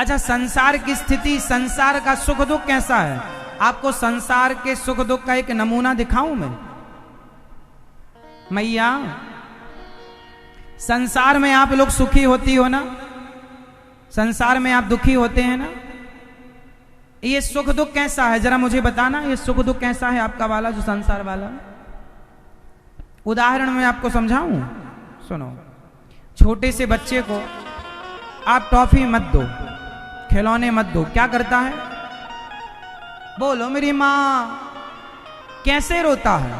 अच्छा, संसार की स्थिति, संसार का सुख दुख कैसा है? आपको संसार के सुख दुख का एक नमूना दिखाऊं मैं? मैया, संसार में आप लोग सुखी होती हो ना? संसार में आप दुखी होते हैं ना? ये सुख दुख कैसा है जरा मुझे बताना। ये सुख दुख कैसा है आपका वाला, जो संसार वाला? उदाहरण में आपको समझाऊं, सुनो। छोटे से बच्चे को आप टॉफी मत दो, खिलौने मत दो, क्या करता है? बोलो मेरी मां, कैसे रोता है?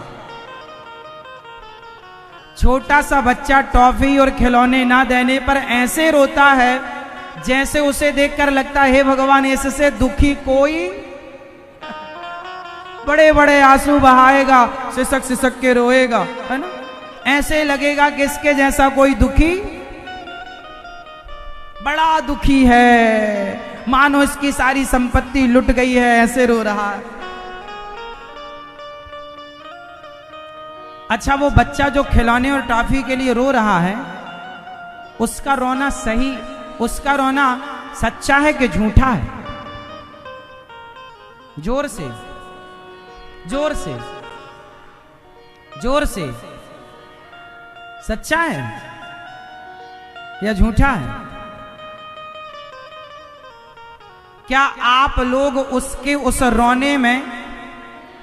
छोटा सा बच्चा टॉफी और खिलौने ना देने पर ऐसे रोता है जैसे उसे देखकर लगता है हे भगवान, इससे दुखी कोई। बड़े बड़े आंसू बहाएगा, सिसक सिसक के रोएगा, है ना? ऐसे लगेगा कि इसके जैसा कोई दुखी, बड़ा दुखी है, मानो इसकी सारी संपत्ति लुट गई है, ऐसे रो रहा है। अच्छा, वो बच्चा जो खिलौने और टॉफी के लिए रो रहा है, उसका रोना सही, उसका रोना सच्चा है कि झूठा है? जोर से, जोर से, जोर से, सच्चा है या झूठा है? क्या आप लोग उसके उस रोने में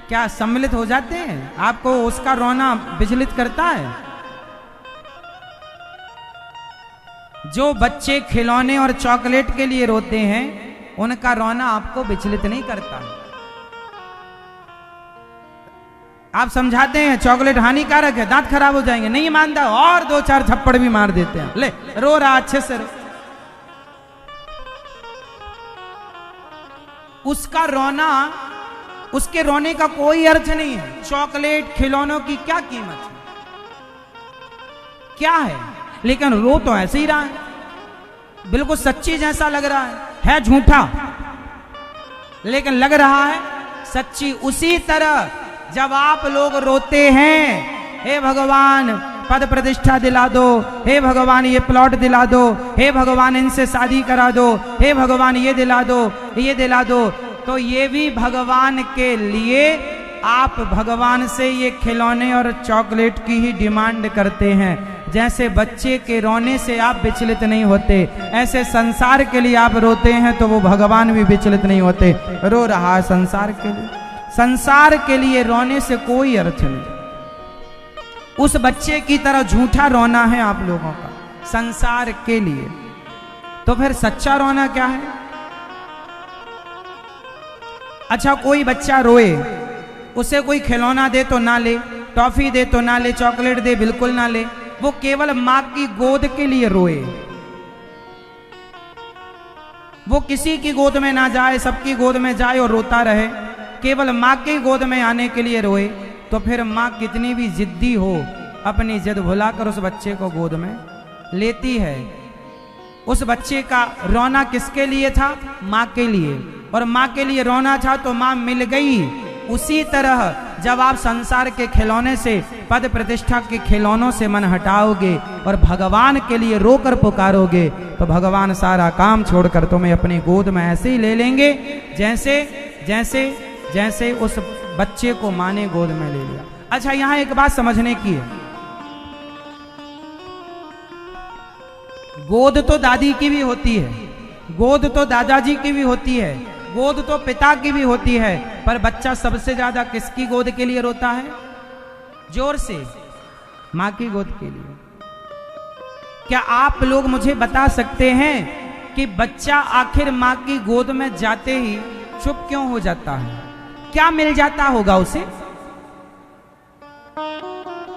क्या सम्मिलित हो जाते हैं? आपको उसका रोना विचलित करता है? जो बच्चे खिलौने और चॉकलेट के लिए रोते हैं, उनका रोना आपको विचलित नहीं करता। आप समझाते हैं चॉकलेट हानिकारक है, दांत खराब हो जाएंगे, नहीं मानता, और 2-4 थप्पड़ भी मार देते हैं। ले, रो रहा, अच्छे से रो। उसका रोना, उसके रोने का कोई अर्थ नहीं है। चॉकलेट, खिलौनों की क्या कीमत है, क्या है? लेकिन रो तो ऐसे ही रहा है, बिल्कुल सच्ची जैसा लग रहा है झूठा, लेकिन लग रहा है सच्ची। उसी तरह जब आप लोग रोते हैं, हे भगवान पद प्रतिष्ठा दिला दो, हे भगवान ये प्लॉट दिला दो, हे भगवान इनसे शादी करा दो, हे भगवान ये दिला दो, ये दिला दो, तो ये भी भगवान के लिए आप भगवान से ये खिलौने और चॉकलेट की ही डिमांड करते हैं। जैसे बच्चे के रोने से आप विचलित नहीं होते, ऐसे संसार के लिए आप रोते हैं तो वो भगवान भी विचलित नहीं होते। रो रहा है संसार के लिए, संसार के लिए रोने से कोई अर्थ नहीं। उस बच्चे की तरह झूठा रोना है आप लोगों का संसार के लिए। तो फिर सच्चा रोना क्या है? अच्छा, कोई बच्चा रोए, उसे कोई खिलौना दे तो ना ले, टॉफी दे तो ना ले, चॉकलेट दे बिल्कुल ना ले, वो केवल मां की गोद के लिए रोए। वो किसी की गोद में ना जाए, सबकी गोद में जाए और रोता रहे, केवल मां की गोद में आने के लिए रोए, तो फिर मां कितनी भी जिद्दी हो, अपनी जिद भुलाकर उस बच्चे को गोद में लेती है। उस बच्चे का रोना किसके लिए था? मां के लिए, और मां के लिए रोना था तो मां मिल गई। उसी तरह जब आप संसार के खिलौने से, पद प्रतिष्ठा के खिलौनों से मन हटाओगे और भगवान के लिए रोकर पुकारोगे, तो भगवान सारा काम छोड़कर तुम्हें अपनी गोद में ऐसे ही ले लेंगे जैसे जैसे जैसे उस बच्चे को मां ने गोद में ले लिया। अच्छा, यहां एक बात समझने की है, गोद तो दादी की भी होती है, गोद तो दादाजी की भी होती है, गोद तो पिता की भी होती है, पर बच्चा सबसे ज्यादा किसकी गोद के लिए रोता है? जोर से, मां की गोद के लिए। क्या आप लोग मुझे बता सकते हैं कि बच्चा आखिर मां की गोद में जाते ही चुप क्यों हो जाता है? क्या मिल जाता होगा उसे?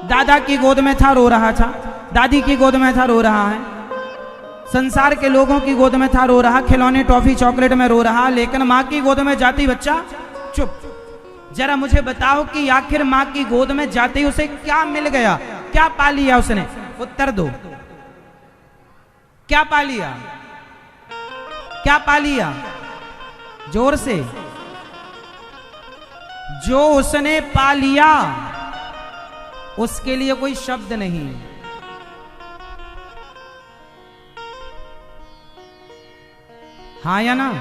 दादा की गोद में था, रो रहा था, दादी की गोद में था, रो रहा है, संसार के लोगों की गोद में था, रो रहा, खिलौने टॉफी चॉकलेट में रो रहा, लेकिन मां की गोद में जाती बच्चा चुप। जरा मुझे बताओ कि आखिर मां की गोद में जाते ही उसे क्या मिल गया, क्या पा लिया उसने? उत्तर दो, क्या पा लिया? क्या पा लिया? जोर से। जो उसने पा लिया उसके लिए कोई शब्द नहीं। हाँ या ना?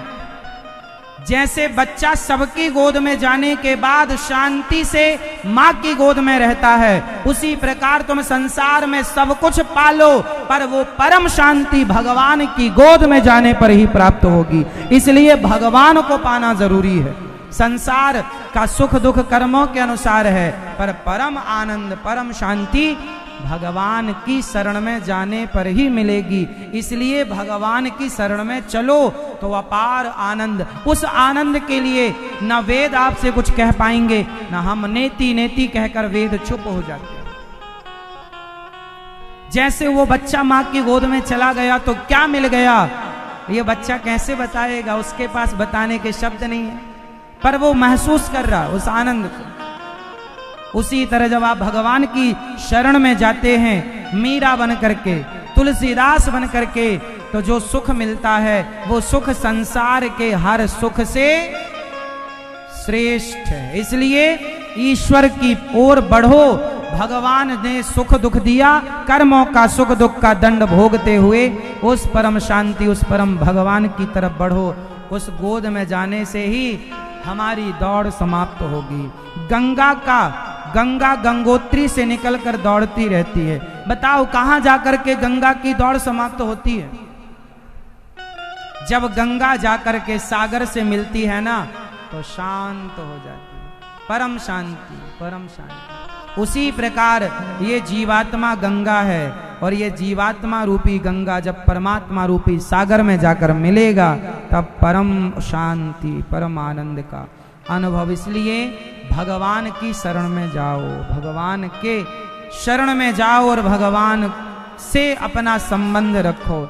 जैसे बच्चा सबकी गोद में जाने के बाद शांति से माँ की गोद में रहता है, उसी प्रकार तुम संसार में सब कुछ पालो, पर वो परम शांति भगवान की गोद में जाने पर ही प्राप्त होगी। इसलिए भगवान को पाना जरूरी है। संसार का सुख दुख कर्मों के अनुसार है, पर परम आनंद परम शांति भगवान की शरण में जाने पर ही मिलेगी। इसलिए भगवान की शरण में चलो तो अपार आनंद। उस आनंद के लिए न वेद आपसे कुछ कह पाएंगे, न हम नेति नेति कहकर वेद चुप हो जाते हैं। जैसे वो बच्चा माँ की गोद में चला गया तो क्या मिल गया, ये बच्चा कैसे बताएगा, उसके पास बताने के शब्द नहीं है, पर वो महसूस कर रहा उस आनंद को। उसी तरह जब आप भगवान की शरण में जाते हैं, मीरा बन करके, तुलसीदास बन करके, तो जो सुख मिलता है वो सुख संसार के हर सुख से श्रेष्ठ है। इसलिए ईश्वर की ओर बढ़ो। भगवान ने सुख दुख दिया, कर्मों का सुख दुख का दंड भोगते हुए उस परम शांति, उस परम भगवान की तरफ बढ़ो। उस गोद में जाने से ही हमारी दौड़ समाप्त होगी। गंगा गंगोत्री से निकलकर दौड़ती रहती है। बताओ कहां जाकर के गंगा की दौड़ समाप्त होती है? जब गंगा जाकर के सागर से मिलती है ना, तो शांत हो जाती है। परम शांति, परम शांति। उसी प्रकार ये जीवात्मा गंगा है, और ये जीवात्मा रूपी गंगा जब परमात्मा रूपी सागर में जाकर मिलेगा, तब परम शांति परम आनंद का अनुभव। इसलिए भगवान की शरण में जाओ, भगवान के शरण में जाओ और भगवान से अपना संबंध रखो।